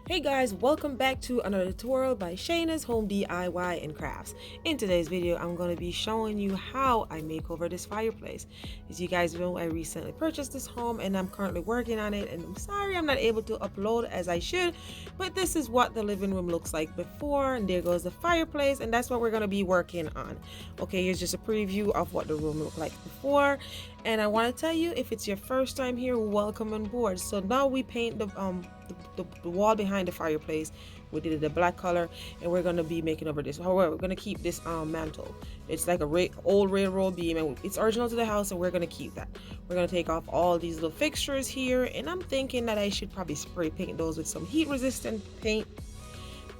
Hey guys, welcome back to another tutorial by Shana's Home DIY and Crafts. In today's video, I'm going to be showing you how I make over this fireplace. As you guys know, I recently purchased this home and I'm currently working on it, and I'm sorry I'm not able to upload as I should, but this is what the living room looks like before, and there goes the fireplace, and that's what we're going to be working on. Okay, here's just a preview of what the room looked like before, and I want to tell you, if it's your first time here, welcome on board. So now we paint the wall behind the fireplace. We did it a black color, and we're going to be making over this. However, we're going to keep this mantle. It's like a old railroad beam, and it's original to the house, and we're going to keep that. We're going to take off all these little fixtures here, and I'm thinking that I should probably spray paint those with some heat resistant paint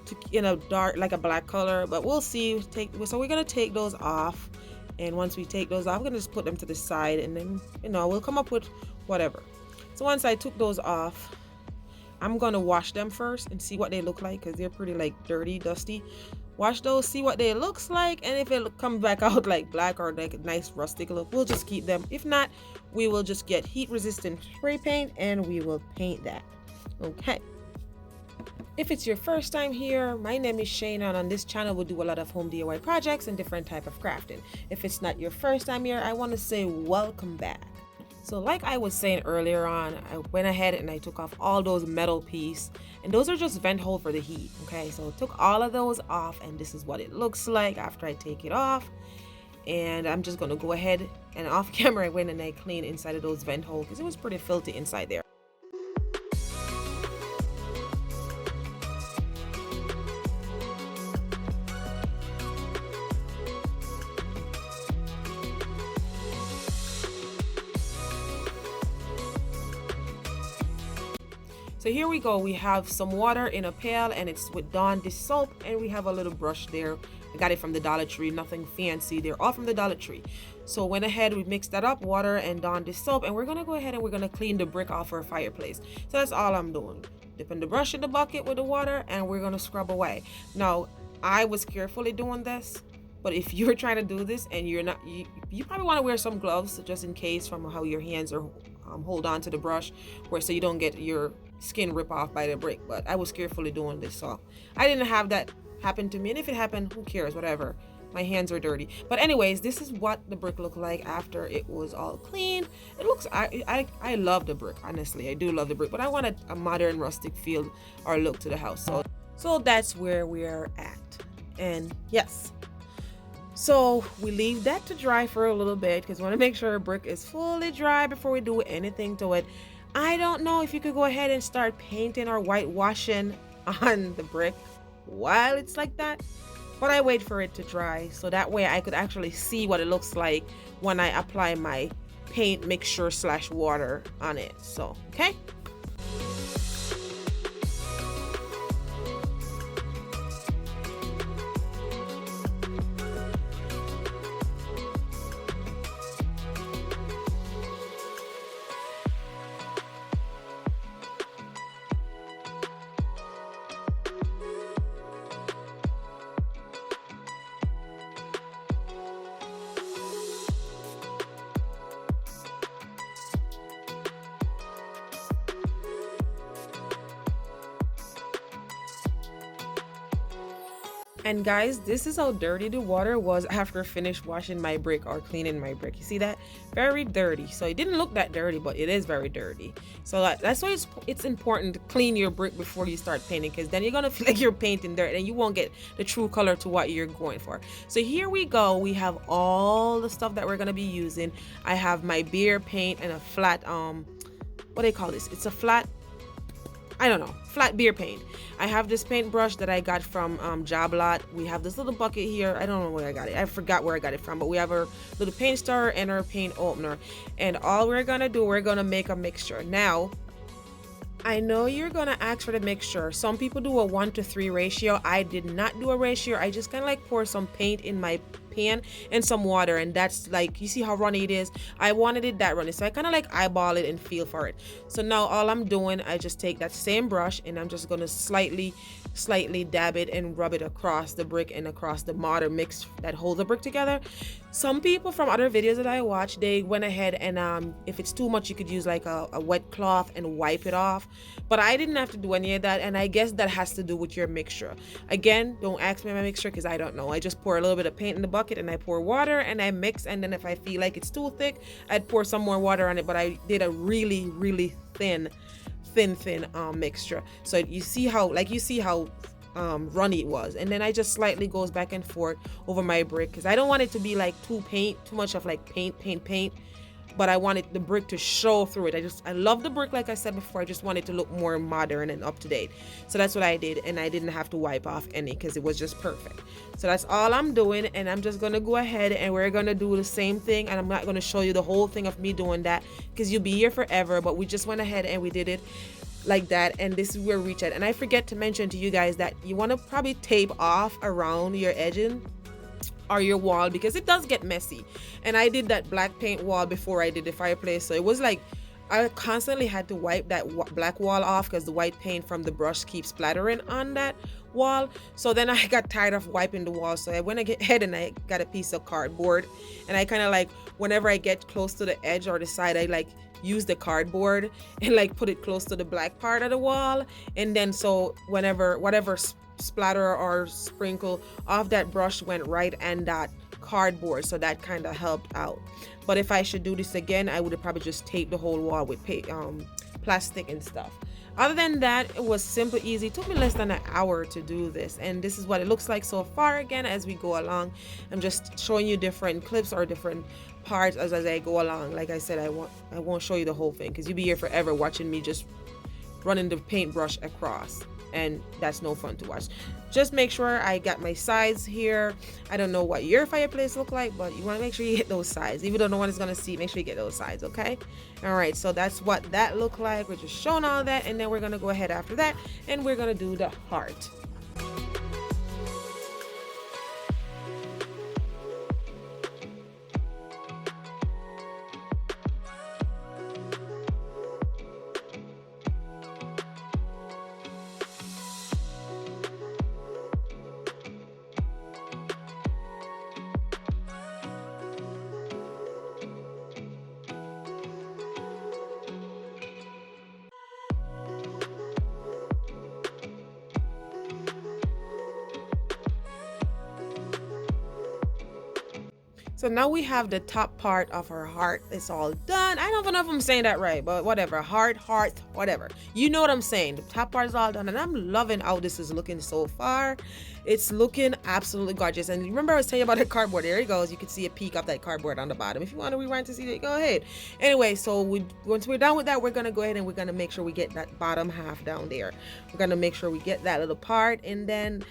to dark, like a black color, but we'll see. So we're going to take those off, and once we take those off, we're going to just put them to the side, and then we'll come up with whatever. So once I took those off, I'm gonna wash them first and see what they look like, because they're pretty like dirty, dusty. Wash those, see what they looks like, and if it comes back out like black or like a nice rustic look, we'll just keep them. If not, we will just get heat resistant spray paint and we will paint that. Okay. If it's your first time here, my name is Shana, and on this channel we do a lot of home DIY projects and different type of crafting. If it's not your first time here, I want to say welcome back. So like I was saying earlier on, I went ahead and I took off all those metal pieces, and those are just vent hole for the heat. Okay, so I took all of those off, and this is what it looks like after I take it off. And I'm just gonna go ahead and off camera I went and I cleaned inside of those vent holes because it was pretty filthy inside there. So here we go. We have some water in a pail, and it's with Dawn dish soap, and we have a little brush there. I got it from the Dollar Tree, nothing fancy. They're all from the Dollar Tree. So went ahead, we mixed that up, water and Dawn dish soap, and we're gonna go ahead and we're gonna clean the brick off our fireplace. So that's all I'm doing. Dipping the brush in the bucket with the water, and we're gonna scrub away. Now, I was carefully doing this, but if you're trying to do this and you're not, you probably want to wear some gloves just in case from how your hands are hold on to the brush, so you don't get your skin rip off by the brick. But I was carefully doing this, so I didn't have that happen to me, and if it happened, who cares, whatever. My hands are dirty. But anyways, this is what the brick looked like after it was all clean. It looks, I love the brick, honestly. I do love the brick, but I wanted a modern rustic feel or look to the house, so that's where we're at. And yes, so we leave that to dry for a little bit because we want to make sure our brick is fully dry before we do anything to it. I don't know if you could go ahead and start painting or whitewashing on the brick while it's like that, but I wait for it to dry so that way I could actually see what it looks like when I apply my paint mixture / water on it. So okay. And guys, this is how dirty the water was after I finished washing my brick or cleaning my brick. You see that? Very dirty. So it didn't look that dirty, but it is very dirty. So that's why it's important to clean your brick before you start painting, because then you're gonna feel like you're painting dirt and you won't get the true color to what you're going for. So here we go. We have all the stuff that we're gonna be using. I have my beer paint and a flat what do they call this? It's a flat, I don't know, flat beer paint. I have this paintbrush that I got from Joblot. We have this little bucket here. I don't know where I got it. I forgot where I got it from, but we have our little paint stirrer and our paint opener. And all we're gonna do, we're gonna make a mixture. Now, I know you're gonna ask for the mixture. Some people do a 1 to 3 ratio. I did not do a ratio. I just kind of like pour some paint in my pan and some water, and that's like, you see how runny it is? I wanted it that runny, so I kind of like eyeball it and feel for it. So now all I'm doing, I just take that same brush and I'm just gonna slightly dab it and rub it across the brick and across the mortar mix that holds the brick together. Some people from other videos that I watch, they went ahead and if it's too much, you could use like a wet cloth and wipe it off, but I didn't have to do any of that, and I guess that has to do with your mixture. Again, don't ask me my mixture because I don't know. I just pour a little bit of paint in the bucket and I pour water and I mix, and then if I feel like it's too thick, I'd pour some more water on it, but I did a really thin mixture. So you see how runny it was, and then I just slightly goes back and forth over my brick because I don't want it to be like too much of like paint, but I wanted the brick to show through it. I love the brick, like I said before. I just want it to look more modern and up to date. So that's what I did, and I didn't have to wipe off any because it was just perfect. So that's all I'm doing, and I'm just gonna go ahead and we're gonna do the same thing, and I'm not gonna show you the whole thing of me doing that because you'll be here forever, but we just went ahead and we did it like that, and this is where we reach at. And I forget to mention to you guys that you want to probably tape off around your edging or your wall because it does get messy. And I did that black paint wall before I did the fireplace, so it was like I constantly had to wipe that black wall off because the white paint from the brush keeps splattering on that wall. So then I got tired of wiping the wall, so I went ahead and I got a piece of cardboard, and I kind of like, whenever I get close to the edge or the side, I like use the cardboard and like put it close to the black part of the wall, and then so whatever splatter or sprinkle off that brush went right and that cardboard, so that kind of helped out. But if I should do this again, I would have probably just taped the whole wall with plastic and stuff. Other than that, it was simple, easy. It took me less than an hour to do this, and this is what it looks like so far. Again, as we go along, I'm just showing you different clips or different parts as I go along. Like I said, I won't show you the whole thing because you'll be here forever watching me just running the paintbrush across, and that's no fun to watch. Just make sure I got my sides here. I don't know what your fireplace look like, but you want to make sure you hit those sides. Even though no one is going to see, make sure you get those sides, okay? All right, so that's what that looked like. We're just showing all that, and then we're going to go ahead after that and we're going to do the heart. So now we have the top part of our heart. It's all done. I don't even know if I'm saying that right, but whatever. Heart, whatever. You know what I'm saying. The top part is all done, and I'm loving how this is looking so far. It's looking absolutely gorgeous. And remember I was telling you about the cardboard. There it goes. You can see a peek of that cardboard on the bottom. If you want to rewind to see it, go ahead. Anyway, so once we're done with that, we're going to go ahead and we're going to make sure we get that bottom half down there. We're going to make sure we get that little part, and then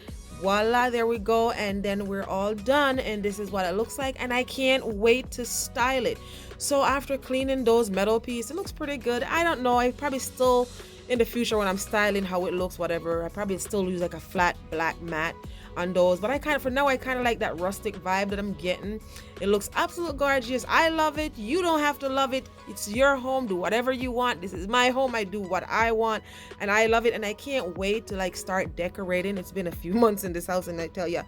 voila, there we go, and then we're all done, and this is what it looks like, and I can't wait to style it. So after cleaning those metal pieces, it looks pretty good. I don't know, I probably still in the future when I'm styling how it looks, whatever, I probably still use like a flat black mat on those, but for now I kind of like that rustic vibe that I'm getting. It looks absolutely gorgeous. I love it. You don't have to love it. It's your home. Do whatever you want. This is my home. I do what I want, and I love it, and I can't wait to like start decorating. It's been a few months in this house, and I tell you,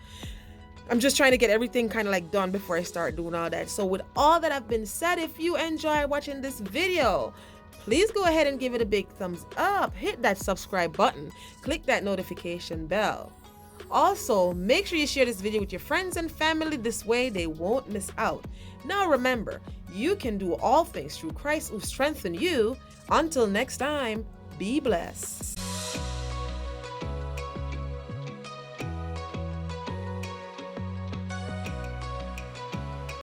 I'm just trying to get everything kind of like done before I start doing all that. So with all that have been said, if you enjoy watching this video, please go ahead and give it a big thumbs up. Hit that subscribe button. Click that notification bell. Also, make sure you share this video with your friends and family. This way they won't miss out. Now remember, you can do all things through Christ who strengthens you. Until next time, be blessed.